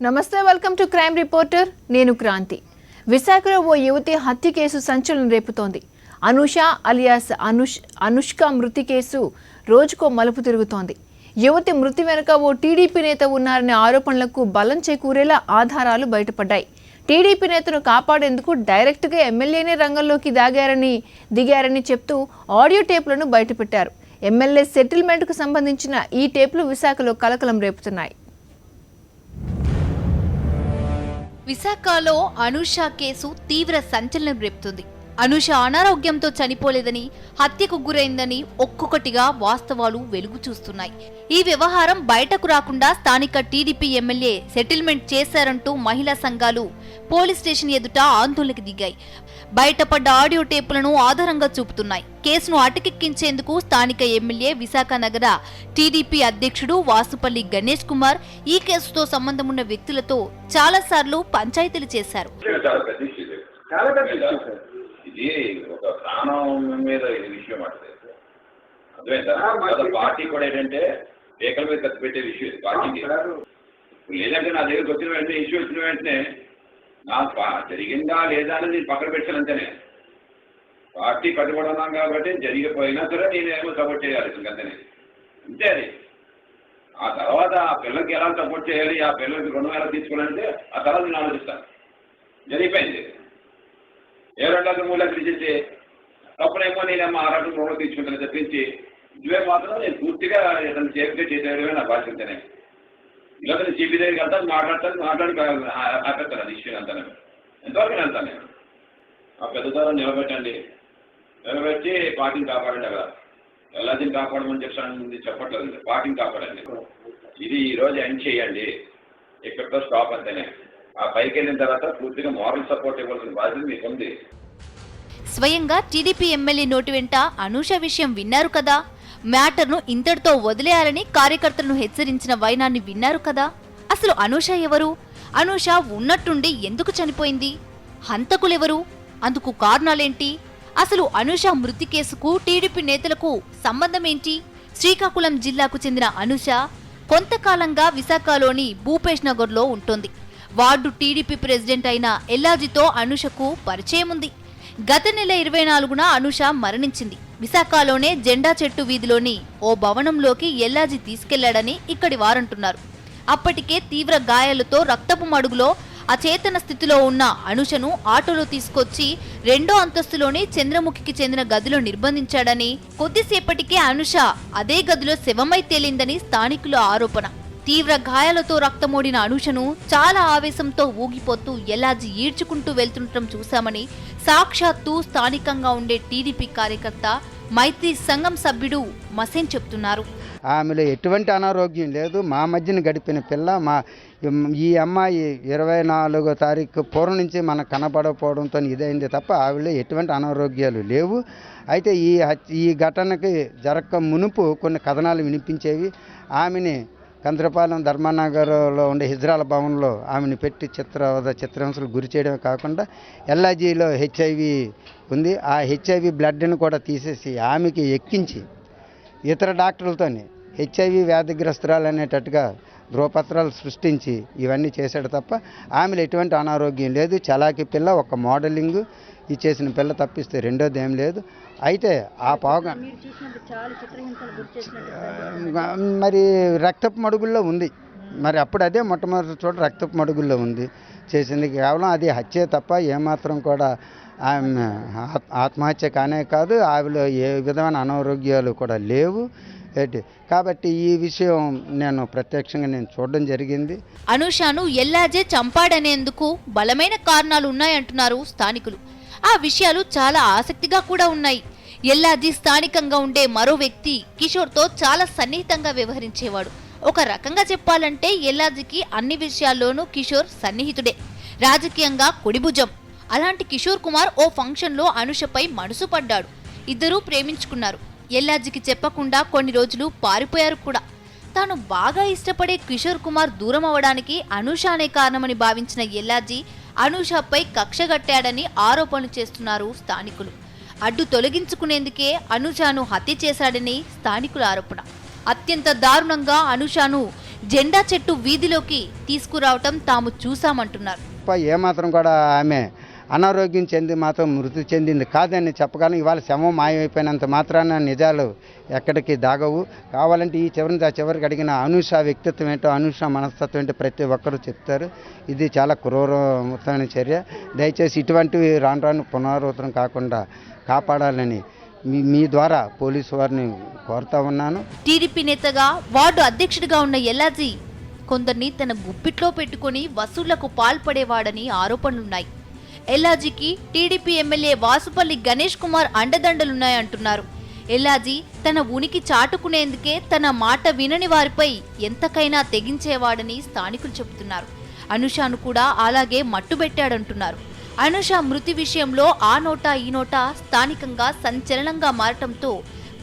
నమస్తే, welcome to crime reporter. నేను క్రాంతి. విశాఖలో ఓ యువతి హత్య కేసు సంచలనం రేపుతోంది. అనూష అలియాస్ అనుష్క మృతి కేసు రోజుకో మలుపు తిరుగుతోంది. యువతి మృతి వెనుక ఓ టీడీపీ నేత ఉన్నారనే ఆరోపణలకు బలం చేకూరేలా ఆధారాలు బయటపడ్డాయి. టీడీపీ నేతను కాపాడేందుకు డైరెక్ట్గా ఎమ్మెల్యేనే రంగంలోకి దిగారని చెప్తూ ఆడియో టేపులను బయటపెట్టారు. ఎమ్మెల్యే సెటిల్మెంట్కు సంబంధించిన ఈ టేపులు విశాఖలో కలకలం రేపుతున్నాయి. విశాఖలో అనూష కేసు తీవ్ర సంచలనం రేపుతుంది. అనూష అనారోగ్యంతో చనిపోలేదని, హత్యకు గురైందని ఒక్కొక్కటిగా వాస్తవాలు వెలుగు చూస్తున్నాయి. ఈ వ్యవహారం బయటకు రాకుండా స్థానిక టీడీపీ ఎమ్మెల్యే సెటిల్మెంట్ చేశారంటూ మహిళా సంఘాలు పోలీస్ స్టేషన్ ఎదుట ఆందోళనకు దిగాయి. బయటపడ్డ ఆడియో టేపులను ఆధారంగా చూపుతున్నాయి. కేసును అటకెక్కించేందుకు స్థానిక ఎమ్మెల్యే విశాఖ నగర టీడీపీ అధ్యక్షుడు వాసుపల్లి గణేష్ కుమార్ ఈ కేసుతో సంబంధమున్న వ్యక్తులతో చాలాసార్లు పంచాయతీలు చేశారు. ఇది ఒక ప్రాణం మీద విషయం అర్థమైందా? పార్టీ కూడా ఏంటంటే ఏకల మీద ఖర్చు పెట్టే విషయం పార్టీకి. లేదంటే నా దగ్గరికి వచ్చిన వెంటనే ఇష్యూ వచ్చిన వెంటనే నాకు జరిగిందా లేదా అని నేను పక్కన పెట్టాను. అంతేనే పార్టీ కట్టుబడున్నాం కాబట్టి జరిగిపోయినా సరే నేనేమో సపోర్ట్ చేయాలి అంతేనే, అంతే. అది ఆ తర్వాత ఆ పిల్లలకి ఎలా సపోర్ట్ చేయాలి, ఆ పిల్లలకి రుణం ఎలా తీసుకోవాలంటే ఆ తర్వాత నేను ఆలోచిస్తాను. జరిగిపోయింది. ఏ 2 లక్షలు 3 లక్షలు ఇచ్చేసి తప్పునేమో నేనేమో 6 లక్షలు రుణం తీసుకుంటాను తప్పించి ఇవే మాత్రం నేను పూర్తిగా ఏదైనా సేఫ్గా చేసేయడమే నా బాధ్యతనే. ఇలా సిపి దగ్గరికి వెళ్తాను, మాట్లాడి ఆపేస్తాను అది ఇష్యూ అంతా. ఎంతవరకు వెళ్తాను నేను. ఆ పెద్ద ద్వారా నిలబెట్టండి, నిలబెట్టి పార్టీని కాపాడండి. అక్కడ ఎల్లాదిని కాపాడమని చెప్పట్లేదు, పార్టీని కాపాడండి. ఇది ఈరోజు ఎండ్ చేయండి, ఇక్కడితో స్టాప్ అంతేనే. ఆ పైకి వెళ్ళిన తర్వాత పూర్తిగా మారల్ సపోర్ట్ ఇవ్వాల్సిన బాధ్యత మీకు ఉంది. స్వయంగా టీడీపీ ఎమ్మెల్యే నోటి వెంట అనూష విషయం విన్నారు కదా, మ్యాటర్ను ఇంతటితో వదిలేయాలని కార్యకర్తలను హెచ్చరించిన వైనాన్ని విన్నారు కదా. అసలు అనూష ఎవరు? అనూష ఉన్నట్టుండి ఎందుకు చనిపోయింది? హంతకులెవరు? అందుకు కారణాలేంటి? అసలు అనూష మృతి కేసుకు టీడీపీ నేతలకు సంబంధమేంటి? శ్రీకాకుళం జిల్లాకు చెందిన అనూష కొంతకాలంగా విశాఖలోని భూపేష్ నగర్లో ఉంటుంది. వార్డు టీడీపీ ప్రెసిడెంట్ అయిన ఎల్లాజితో అనూషకు పరిచయం ఉంది. గత నెల 24న అనూష మరణించింది. విశాఖలోనే జెండా చెట్టు వీధిలోని ఓ భవనంలోకి ఎల్లాజి తీసుకెళ్లాడని ఇక్కడి వారంటున్నారు. అప్పటికే తీవ్ర గాయాలతో రక్తపు మడుగులో అచేతన స్థితిలో ఉన్న అనూషను ఆటోలో తీసుకొచ్చి 2వ అంతస్తులోని చంద్రముఖికి చెందిన గదిలో నిర్బంధించాడని, కొద్దిసేపటికే అనూష అదే గదిలో శవమై తేలిందని స్థానికుల ఆరోపణ. తీవ్ర గాయాలతో రక్తమోడిన అనూషను చాలా ఆవేశంతో ఊగిపోతూ ఎల్లాజి ఈడ్చుకుంటూ వెళ్తుండటం చూశామని సాక్షాత్తు స్థానికంగా ఉండే టీడీపీ కార్యకర్త మైత్రి సంఘం సభ్యుడు మసేన్ చెప్తున్నారు. ఆమెలో ఎటువంటి అనారోగ్యం లేదు. మా మధ్యన గడిపిన పిల్ల. ఈ అమ్మాయి 24వ తారీఖు పూర్వం నుంచి మనకు కనపడకపోవడంతో ఇదైంది తప్ప ఆవిడలో ఎటువంటి అనారోగ్యాలు లేవు. అయితే ఈ ఘటనకి జరగక మునుపు కొన్ని కథనాలు వినిపించేవి. ఆమెని కంద్రపాలెం ధర్మానగర్లో ఉండే హిజ్రాల భవన్లో ఆమెను పెట్టి చిత్రహింసలు గురి చేయడమే కాకుండా ఎల్ఐజీలో హెచ్ఐవి ఉంది. ఆ హెచ్ఐవి బ్లడ్ని కూడా తీసేసి ఆమెకి ఎక్కించి ఇతర డాక్టర్లతోని హెచ్ఐవి వ్యాధిగ్రస్తురాలు అనేటట్టుగా ధ్రువపత్రాలు సృష్టించి ఇవన్నీ చేశాడు తప్ప ఆమెలో ఎటువంటి అనారోగ్యం లేదు. చలాకీ పిల్ల, ఒక మోడలింగ్ చేసిన పిల్ల తప్పిస్తే రెండోది ఏం లేదు. అయితే ఆ పోగా మరి రక్తపు మడుగుల్లో ఉంది. మరి అప్పుడు అదే మొట్టమొదటి చోట రక్తపు మడుగుల్లో ఉంది చేసింది. కేవలం అది హత్యే తప్ప ఏమాత్రం కూడా ఆమె ఆత్మహత్య కానే కాదు. ఆవిలో ఏ విధమైన అనారోగ్యాలు కూడా లేవు. కాబట్టి ఈ విషయం నేను ప్రత్యక్షంగా చూడడం జరిగింది. అనూషను ఎల్లాజే చంపాడనేందుకు బలమైన కారణాలు ఉన్నాయంటున్నారు స్థానికులు. ఆ విషయాలు చాలా ఆసక్తిగా కూడా ఉన్నాయి. ఎల్లాజీ స్థానికంగా ఉండే మరో వ్యక్తి కిషోర్తో చాలా సన్నిహితంగా వ్యవహరించేవాడు. ఒక రకంగా చెప్పాలంటే ఎల్లాజీకి అన్ని విషయాల్లోనూ కిషోర్ సన్నిహితుడే, రాజకీయంగా కుడిభుజం. అలాంటి కిషోర్ కుమార్ ఓ ఫంక్షన్లో అనూషపై మనసు పడ్డాడు. ఇద్దరూ ప్రేమించుకున్నారు. ఎల్లాజీకి చెప్పకుండా కొన్ని రోజులు పారిపోయారు కూడా. తాను బాగా ఇష్టపడే కిషోర్ కుమార్ దూరం అవడానికి అనూష అనే కారణమని భావించిన ఎల్లాజీ అనూషపై కక్షగట్టాడని ఆరోపణలు చేస్తున్నారు స్థానికులు. అడ్డు తొలగించుకునేందుకే అనూషను హత్య చేశాడని స్థానికుల ఆరోపణ. అత్యంత దారుణంగా అనూషను జెండా చెట్టు వీధిలోకి తీసుకురావటం తాము చూశామంటున్నారు. ఏమాత్రం కూడా ఆమె అనారోగ్యం చెంది మాత్రం మృతి చెందింది కాదని చెప్పగలను. ఇవాళ శవం మాయమైపోయినంత మాత్రాన నిజాలు ఎక్కడికి దాగవు. కావాలంటే ఈ చివరికి అడిగిన అనూష వ్యక్తిత్వం ఏంటో, అనూష మనస్తత్వం ఏంటో ప్రతి ఒక్కరూ చెప్తారు. ఇది చాలా క్రూరమైన చర్య. దయచేసి ఇటువంటివి రాను రాను పునరావృతం కాకుండా కాపాడాలని మీ ద్వారా పోలీసు వారిని కోరుతా ఉన్నాను. టీడీపీ నేతగా వార్డు అధ్యక్షుడిగా ఉన్న ఎల్లాజీ కొందరిని తన గుప్పిట్లో పెట్టుకుని వసూళ్లకు పాల్పడేవాడని ఆరోపణలున్నాయి. ఎల్లాజీకి టీడీపీ ఎమ్మెల్యే వాసుపల్లి గణేష్ కుమార్ అండదండలున్నాయంటున్నారు. ఎల్లాజీ తన ఉనికి చాటుకునేందుకే తన మాట వినని వారిపై ఎంతకైనా తెగించేవాడని స్థానికులు చెబుతున్నారు. అనూషను కూడా అలాగే మట్టుబెట్టాడంటున్నారు. అనూష మృతి విషయంలో ఆ నోటా ఈ నోటా స్థానికంగా సంచలనంగా మారటంతో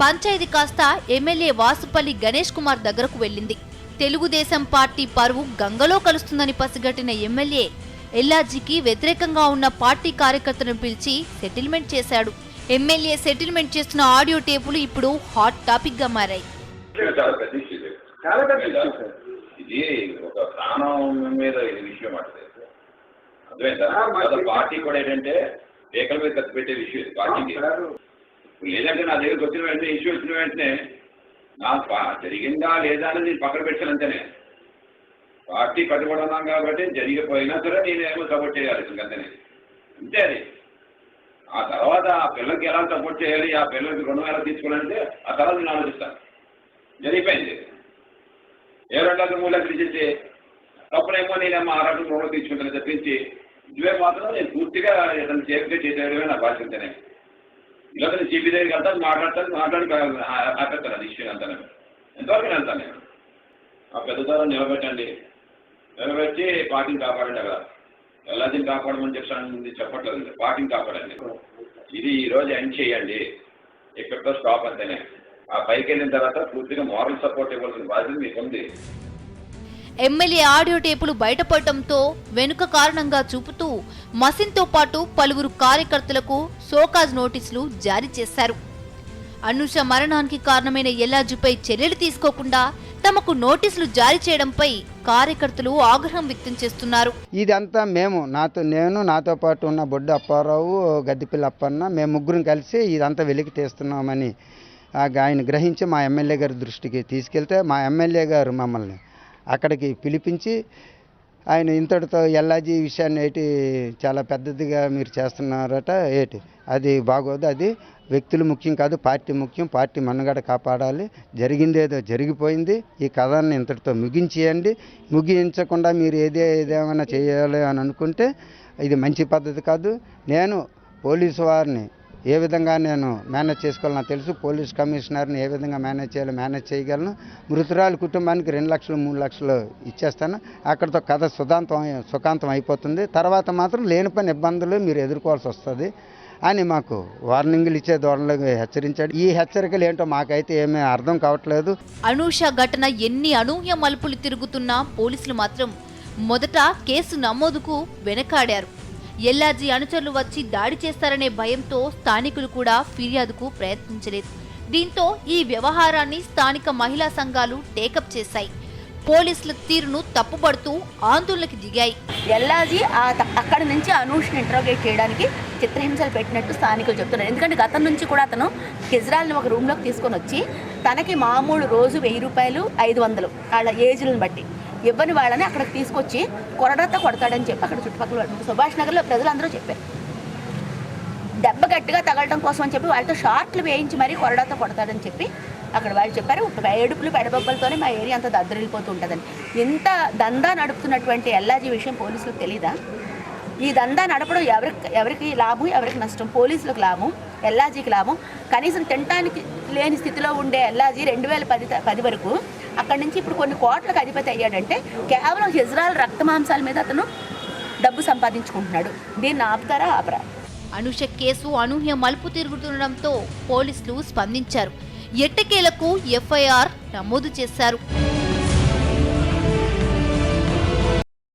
పంచాయతీ కాస్త ఎమ్మెల్యే వాసుపల్లి గణేష్ కుమార్ దగ్గరకు వెళ్ళింది. తెలుగుదేశం పార్టీ పరువు గంగలో కలుస్తుందని పసిగట్టిన ఎమ్మెల్యే ఎల్లాజీకి వ్యతిరేకంగా ఉన్న పార్టీ కార్యకర్తలను పిలిచి సెటిల్మెంట్ చేశాడు. ఎమ్మెల్యే సెటిల్మెంట్ చేస్తున్న ఆడియో టేపులు ఇప్పుడు హాట్ టాపిక్ గా మారాయి. ఇది ఒక ప్రాణం మీద విషయం అర్థమైందా? పార్టీ కూడా ఏంటంటే ఏకల మీద ఖర్చు పెట్టే విషయం ఇది పార్టీకి. లేదంటే నా దగ్గరకు వచ్చిన వెంటనే ఇష్యూ వచ్చిన వెంటనే నాకు జరిగిందా లేదా అని నేను పక్కన పెట్టాను అంతేనే. పార్టీ కట్టుబడి ఉన్నాం కాబట్టి జరిగిపోయినా సరే నేనేమో సపోర్ట్ చేయాలి అంతేనే, అంతే. అది ఆ తర్వాత ఆ పిల్లలకి ఎలా సపోర్ట్ చేయాలి, ఆ పిల్లలకి రుణం ఎలా తీసుకోవాలంటే ఆ తర్వాత నేను ఆలోచిస్తాను. జరిగిపోయింది. 2 లక్షలు 3 లక్షలు ఇచ్చేసి అప్పుడేమో నేనేమో 6 లక్షలు రుణం తీసుకుంటాను తప్పించి ఇవే మాత్రం నేను పూర్తిగా ఏదైనా సేఫ్గా చేసేయడమే నా బాధ్యత అంతేనే. ఇలా నేను సిపి దగ్గరికి వెళ్తాను, మాట్లాడి ఆపేస్తాను అది ఇష్యూ అంతానే. ఎంతవరకు వెళ్తాను నేను. ఆ పెద్ద ద్వారా నిలబెట్టి పార్టీని కాపాడండి. అక్కడ ఎల్లాజీని కాపాడమని చెప్పట్లేదు, పార్టీని కాపాడండి. ఇది ఈరోజు ఎండ్ చేయండి, ఇక్కడితో స్టాప్ అంతేనే. ఆ పైకి వెళ్ళిన తర్వాత పూర్తిగా మోరల్ సపోర్ట్ ఇవ్వాల్సిన బాధ్యత మీకు ఉంది. ఎమ్మెల్యే ఆడియో టేపులు బయటపడటంతో వెనుక కారణంగా చూపుతూ మసిన్తో పాటు పలువురు కార్యకర్తలకు షోకాజ్ నోటీసులు జారీ చేశారు. అనూష మరణానికి కారణమైన ఎల్లాజీపై చర్యలు తీసుకోకుండా తమకు నోటీసులు జారీ చేయడంపై కార్యకర్తలు ఆగ్రహం వ్యక్తం చేస్తున్నారు. ఇదంతా నాతో పాటు ఉన్న బొడ్డు అప్పారావు, గద్దిపిల్ల అప్పన్న, మేము ముగ్గురం కలిసి ఇదంతా వెలికి తీస్తున్నామని ఆయన గ్రహించి మా ఎమ్మెల్యే గారి దృష్టికి తీసుకెళ్తే మా ఎమ్మెల్యే గారు మమ్మల్ని అక్కడికి పిలిపించి ఆయన ఇంతటితో ఎల్లాజీ విషయాన్ని చాలా పెద్దదిగా మీరు చేస్తున్నారట, అది బాగోదు, అది వ్యక్తులు ముఖ్యం కాదు, పార్టీ ముఖ్యం, పార్టీ మనుగడ కాపాడాలి, జరిగిందేదో జరిగిపోయింది, ఈ కథాన్ని ఇంతటితో ముగించేయండి, ముగించకుండా మీరు ఏదేమైనా చేయాలి అని అనుకుంటే ఇది మంచి పద్ధతి కాదు. నేను పోలీసు వారిని ఏ విధంగా నేను మేనేజ్ చేసుకోవాలో నాకు తెలుసు, పోలీస్ కమిషనర్ని ఏ విధంగా మేనేజ్ చేయాలో మేనేజ్ చేయగలను. మృతురాలి కుటుంబానికి 2 లక్షలు 3 లక్షలు ఇచ్చేస్తాను. అక్కడితో కథ సుఖాంతం అయిపోతుంది. తర్వాత మాత్రం లేని పని ఇబ్బందులు మీరు ఎదుర్కోవాల్సి వస్తుంది అని మాకు వార్నింగ్లు ఇచ్చే ధోరణిలో హెచ్చరించాడు. ఈ హెచ్చరికలు ఏంటో మాకైతే ఏమీ అర్థం కావట్లేదు. అనూష ఘటన ఎన్ని అనూహ్య మలుపులు తిరుగుతున్నా పోలీసులు మాత్రం మొదట కేసు నమోదుకు వెనకాడారు. ఎల్లాజీ అనుచరులు వచ్చి దాడి చేస్తారనే భయంతో స్థానికులు కూడా ఫిర్యాదుకు ప్రయత్నించలేదు. దీంతో ఈ వ్యవహారాన్ని స్థానిక మహిళా సంఘాలు టేకప్ చేశాయి. పోలీసుల తీరును తప్పుపడుతూ ఆందోళనకి దిగాయి. ఎల్లాజీ అక్కడి నుంచి అనూష్ని ఇంట్రోగేట్ చేయడానికి చిత్రహింసలు పెట్టినట్టు స్థానికులు చెప్తున్నారు. ఎందుకంటే గతం నుంచి కూడా అతను కెజ్రాల్ని ఒక రూమ్లోకి తీసుకొని వచ్చి తనకి మామూలు రోజు 1000 రూపాయలు 500 వాళ్ళ ఏజ్లను బట్టి ఇవ్వని వాళ్ళని అక్కడికి తీసుకొచ్చి కొరడాతో కొడతాడని చెప్పి అక్కడ చుట్టుపక్కల సుభాష్ నగర్లో ప్రజలందరూ చెప్పారు. దెబ్బ గట్టిగా తగలడం కోసం అని చెప్పి వాళ్ళతో షార్ట్లు వేయించి మరీ కొరడాతో కొడతాడని చెప్పి అక్కడ వాళ్ళు చెప్పారు. ఏడుపులు పెడబొబ్బలతోనే మా ఏరియా అంతా దద్దరిల్లిపోతూ ఉంటుందని. ఇంత దందా నడుపుతున్నటువంటి ఎల్లాజీ విషయం పోలీసులకు తెలీదా? ఈ దందా నడపడం ఎవరికి లాభం, ఎవరికి నష్టం? పోలీసులకు లాభం, ఎల్లాజీకి లాభం. కనీసం తినడానికి లేని స్థితిలో ఉండే ఎల్లాజీ 2010 వరకు అక్కడి నుంచి ఇప్పుడు కొన్ని కోట్లకు అధిపతి అయ్యాడంటే కేవలం ఇజ్రాయెల్ రక్తమాంసాల మీద అతను డబ్బు సంపాదించుకుంటున్నాడు. దీన్ని ఆపుతారా? ఆపరా? అనూష కేసు అనూహ్య మలుపు తిరుగుతుండడంతో పోలీసులు స్పందించారు. ఎట్టకేలకు ఎఫ్ఐఆర్ నమోదు చేశారు.